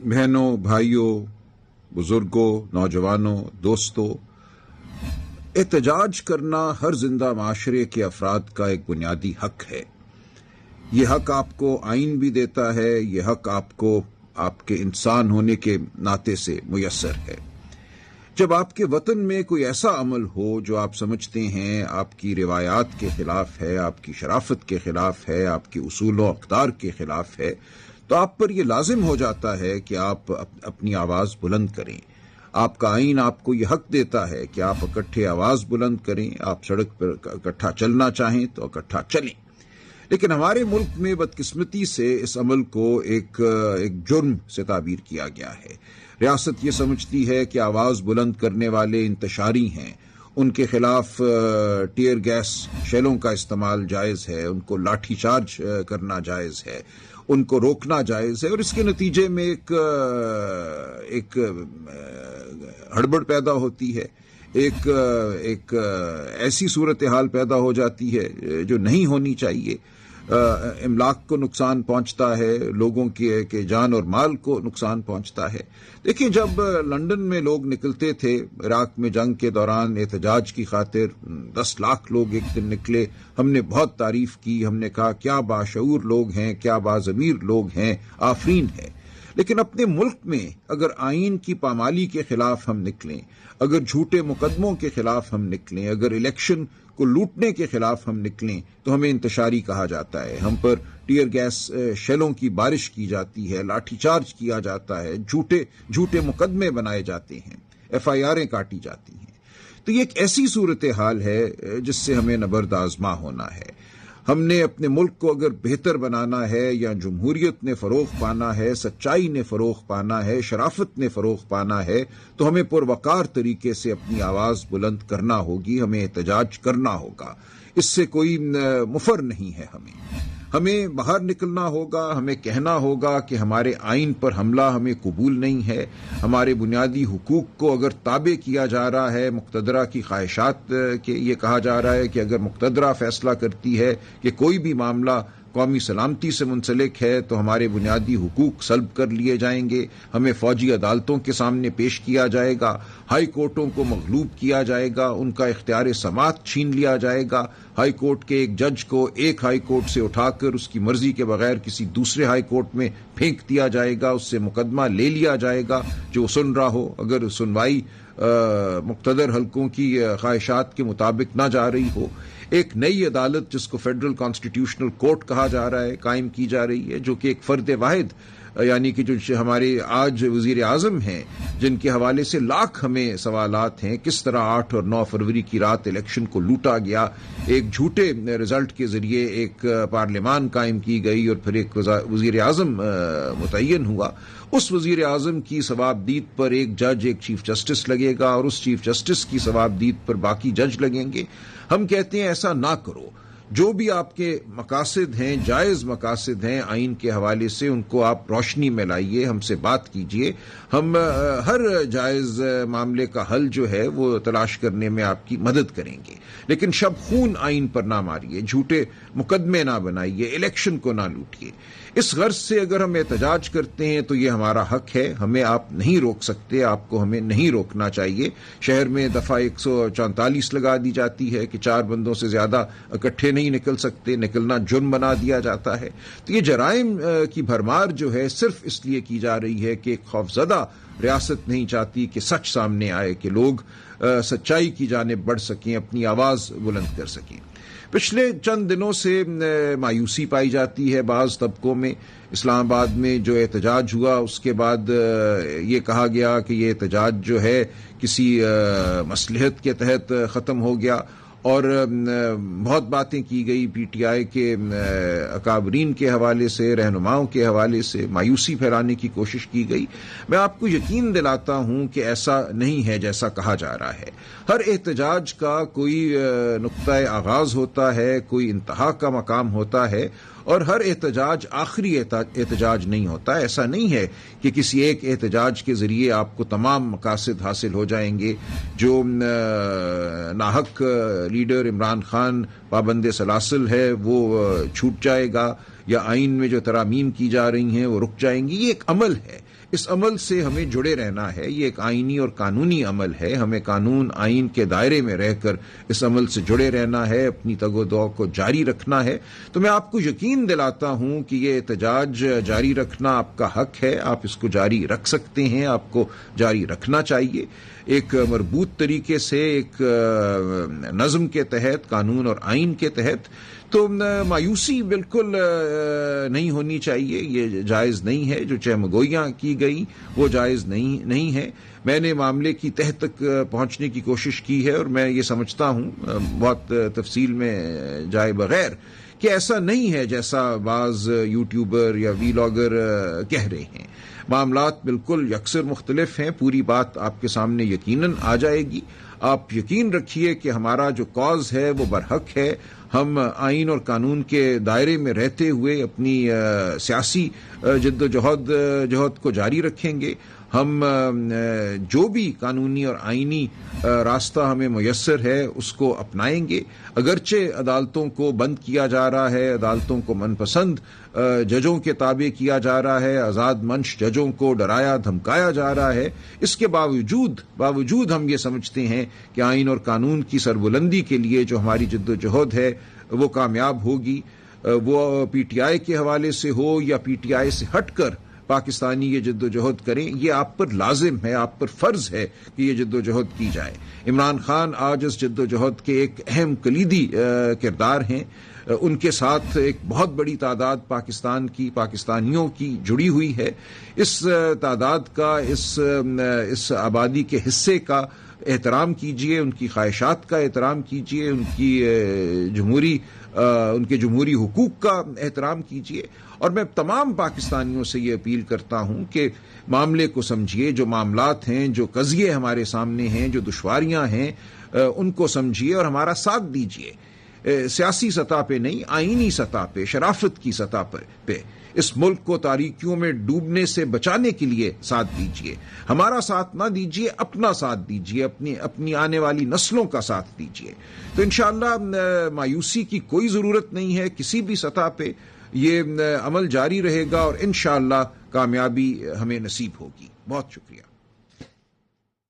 بہنوں، بھائیوں، بزرگوں، نوجوانوں، دوستوں، احتجاج کرنا ہر زندہ معاشرے کے افراد کا ایک بنیادی حق ہے۔ یہ حق آپ کو آئین بھی دیتا ہے، یہ حق آپ کو آپ کے انسان ہونے کے ناطے سے میسر ہے۔ جب آپ کے وطن میں کوئی ایسا عمل ہو جو آپ سمجھتے ہیں آپ کی روایات کے خلاف ہے، آپ کی شرافت کے خلاف ہے، آپ کے اصول و اقدار کے خلاف ہے، تو آپ پر یہ لازم ہو جاتا ہے کہ آپ اپنی آواز بلند کریں۔ آپ کا آئین آپ کو یہ حق دیتا ہے کہ آپ اکٹھے آواز بلند کریں، آپ سڑک پر اکٹھا چلنا چاہیں تو اکٹھا چلیں۔ لیکن ہمارے ملک میں بدقسمتی سے اس عمل کو ایک جرم سے تعبیر کیا گیا ہے۔ ریاست یہ سمجھتی ہے کہ آواز بلند کرنے والے انتشاری ہیں، ان کے خلاف ٹیئر گیس شیلوں کا استعمال جائز ہے، ان کو لاٹھی چارج کرنا جائز ہے، ان کو روکنا جائز ہے، اور اس کے نتیجے میں ایک ہڑبڑ پیدا ہوتی ہے، ایک ایسی صورتحال پیدا ہو جاتی ہے جو نہیں ہونی چاہیے۔ املاک کو نقصان پہنچتا ہے، لوگوں کے جان اور مال کو نقصان پہنچتا ہے۔ دیکھیں، جب لندن میں لوگ نکلتے تھے عراق میں جنگ کے دوران احتجاج کی خاطر، 10 لاکھ لوگ ایک دن نکلے، ہم نے بہت تعریف کی، ہم نے کہا کیا باشعور لوگ ہیں، کیا باضمیر لوگ ہیں، آفرین ہے۔ لیکن اپنے ملک میں اگر آئین کی پامالی کے خلاف ہم نکلیں، اگر جھوٹے مقدموں کے خلاف ہم نکلیں، اگر الیکشن کو لوٹنے کے خلاف ہم نکلیں تو ہمیں انتشاری کہا جاتا ہے، ہم پر ٹیئر گیس شیلوں کی بارش کی جاتی ہے، لاٹھی چارج کیا جاتا ہے، جھوٹے مقدمے بنائے جاتے ہیں، FIRیں کاٹی جاتی ہیں۔ تو یہ ایک ایسی صورتحال ہے جس سے ہمیں نبرد آزما ہونا ہے۔ ہم نے اپنے ملک کو اگر بہتر بنانا ہے، یا جمہوریت نے فروغ پانا ہے، سچائی نے فروغ پانا ہے، شرافت نے فروغ پانا ہے، تو ہمیں پروقار طریقے سے اپنی آواز بلند کرنا ہوگی، ہمیں احتجاج کرنا ہوگا۔ اس سے کوئی مفر نہیں ہے۔ ہمیں باہر نکلنا ہوگا، ہمیں کہنا ہوگا کہ ہمارے آئین پر حملہ ہمیں قبول نہیں ہے، ہمارے بنیادی حقوق کو اگر تابع کیا جا رہا ہے مقتدرہ کی خواہشات کے، یہ کہا جا رہا ہے کہ اگر مقتدرہ فیصلہ کرتی ہے کہ کوئی بھی معاملہ قومی سلامتی سے منسلک ہے تو ہمارے بنیادی حقوق سلب کر لیے جائیں گے، ہمیں فوجی عدالتوں کے سامنے پیش کیا جائے گا، ہائی کورٹوں کو مغلوب کیا جائے گا، ان کا اختیار سماعت چھین لیا جائے گا، ہائی کورٹ کے ایک جج کو ایک ہائی کورٹ سے اٹھا کر اس کی مرضی کے بغیر کسی دوسرے ہائی کورٹ میں پھینک دیا جائے گا، اس سے مقدمہ لے لیا جائے گا جو سن رہا ہو، اگر سنوائی مقتدر حلقوں کی خواہشات کے مطابق نہ جا رہی ہو۔ ایک نئی عدالت جس کو فیڈرل کانسٹیٹیوشنل کورٹ کہا جا رہا ہے قائم کی جا رہی ہے، جو کہ ایک فرد واحد، یعنی کہ جو ہمارے آج وزیر اعظم ہیں جن کے حوالے سے لاکھ ہمیں سوالات ہیں، کس طرح 8 اور 9 فروری کی رات الیکشن کو لوٹا گیا، ایک جھوٹے رزلٹ کے ذریعے ایک پارلیمان قائم کی گئی اور پھر ایک وزیر اعظم متعین ہوا۔ اس وزیر اعظم کی ثوابدید پر ایک جج، ایک چیف جسٹس لگے گا، اور اس چیف جسٹس کی ثوابدید پر باقی جج لگیں گے۔ ہم کہتے ہیں ایسا نہ کرو، جو بھی آپ کے مقاصد ہیں، جائز مقاصد ہیں آئین کے حوالے سے، ان کو آپ روشنی میں لائیے، ہم سے بات کیجیے، ہم ہر جائز معاملے کا حل جو ہے وہ تلاش کرنے میں آپ کی مدد کریں گے، لیکن شب خون آئین پر نہ ماریے، جھوٹے مقدمے نہ بنائیے، الیکشن کو نہ لوٹیے۔ اس غرض سے اگر ہم احتجاج کرتے ہیں تو یہ ہمارا حق ہے، ہمیں آپ نہیں روک سکتے، آپ کو ہمیں نہیں روکنا چاہیے۔ شہر میں دفعہ 144 لگا دی جاتی ہے کہ 4 بندوں سے زیادہ اکٹھے نہیں نکل سکتے، نکلنا جرم بنا دیا جاتا ہے۔ تو یہ جرائم کی بھرمار جو ہے صرف اس لیے کی جا رہی ہے کہ ایک خوفزدہ ریاست نہیں چاہتی کہ سچ سامنے آئے، کہ لوگ سچائی کی جانب بڑھ سکیں، اپنی آواز بلند کر سکیں۔ پچھلے چند دنوں سے مایوسی پائی جاتی ہے بعض طبقوں میں۔ اسلام آباد میں جو احتجاج ہوا اس کے بعد یہ کہا گیا کہ یہ احتجاج جو ہے کسی مصلحت کے تحت ختم ہو گیا، اور بہت باتیں کی گئی PTI کے اکابرین کے حوالے سے، رہنماؤں کے حوالے سے مایوسی پھیلانے کی کوشش کی گئی۔ میں آپ کو یقین دلاتا ہوں کہ ایسا نہیں ہے جیسا کہا جا رہا ہے۔ ہر احتجاج کا کوئی نقطۂ آغاز ہوتا ہے، کوئی انتہا کا مقام ہوتا ہے، اور ہر احتجاج آخری احتجاج نہیں ہوتا۔ ایسا نہیں ہے کہ کسی ایک احتجاج کے ذریعے آپ کو تمام مقاصد حاصل ہو جائیں گے۔ جو ناحق لیڈر عمران خان پابند سلاسل ہے وہ چھوٹ جائے گا، یا آئین میں جو ترامیم کی جا رہی ہیں وہ رک جائیں گی۔ یہ ایک عمل ہے، اس عمل سے ہمیں جڑے رہنا ہے. یہ ایک آئینی اور قانونی عمل ہے. ہمیں قانون آئین کے دائرے میں رہ کر اس عمل سے جڑے رہنا ہے, اپنی تگ و دو کو جاری رکھنا ہے. تو میں آپ کو یقین دلاتا ہوں کہ یہ احتجاج جاری رکھنا آپ کا حق ہے. آپ اس کو جاری رکھ سکتے ہیں, آپ کو جاری رکھنا چاہیے ایک مربوط طریقے سے, ایک نظم کے تحت, قانون اور آئین کے تحت. تو مایوسی بالکل نہیں ہونی چاہیے, یہ جائز نہیں ہے. جو چہمگوئیاں کی گئی وہ جائز نہیں ہے. میں نے معاملے کی تہ تک پہنچنے کی کوشش کی ہے, اور میں یہ سمجھتا ہوں بہت تفصیل میں جائے بغیر کہ ایسا نہیں ہے جیسا بعض یوٹیوبر یا ویلاگر کہہ رہے ہیں. معاملات بالکل یکسر مختلف ہیں. پوری بات آپ کے سامنے یقیناً آ جائے گی. آپ یقین رکھیے کہ ہمارا جو کاز ہے وہ برحق ہے. ہم آئین اور قانون کے دائرے میں رہتے ہوئے اپنی سیاسی جد و جہد کو جاری رکھیں گے. ہم جو بھی قانونی اور آئینی راستہ ہمیں میسر ہے اس کو اپنائیں گے. اگرچہ عدالتوں کو بند کیا جا رہا ہے, عدالتوں کو من پسند ججوں کے تابع کیا جا رہا ہے, آزاد منش ججوں کو ڈرایا دھمکایا جا رہا ہے, اس کے باوجود ہم یہ سمجھتے ہیں کہ آئین اور قانون کی سربلندی کے لیے جو ہماری جد و جہد ہے وہ کامیاب ہوگی. وہ پی ٹی آئی کے حوالے سے ہو یا پی ٹی آئی سے ہٹ کر پاکستانی یہ جد و جہد کریں. یہ آپ پر لازم ہے, آپ پر فرض ہے کہ یہ جد و جہد کی جائے. عمران خان آج اس جد و جہد کے ایک اہم کلیدی کردار ہیں. ان کے ساتھ ایک بہت بڑی تعداد پاکستانیوں کی جڑی ہوئی ہے. اس تعداد کا, اس آبادی کے حصے کا احترام کیجیے, ان کی خواہشات کا احترام کیجیے, ان کے جمہوری حقوق کا احترام کیجیے. اور میں تمام پاکستانیوں سے یہ اپیل کرتا ہوں کہ معاملے کو سمجھیے. جو معاملات ہیں, جو قضیے ہمارے سامنے ہیں, جو دشواریاں ہیں, ان کو سمجھیے اور ہمارا ساتھ دیجیے. سیاسی سطح پہ نہیں, آئینی سطح پہ, شرافت کی سطح پہ اس ملک کو تاریکیوں میں ڈوبنے سے بچانے کے لیے ساتھ دیجیے. ہمارا ساتھ نہ دیجیے, اپنا ساتھ دیجیے, اپنی آنے والی نسلوں کا ساتھ دیجیے. تو انشاءاللہ مایوسی کی کوئی ضرورت نہیں ہے. کسی بھی سطح پہ یہ عمل جاری رہے گا اور انشاءاللہ کامیابی ہمیں نصیب ہوگی. بہت شکریہ.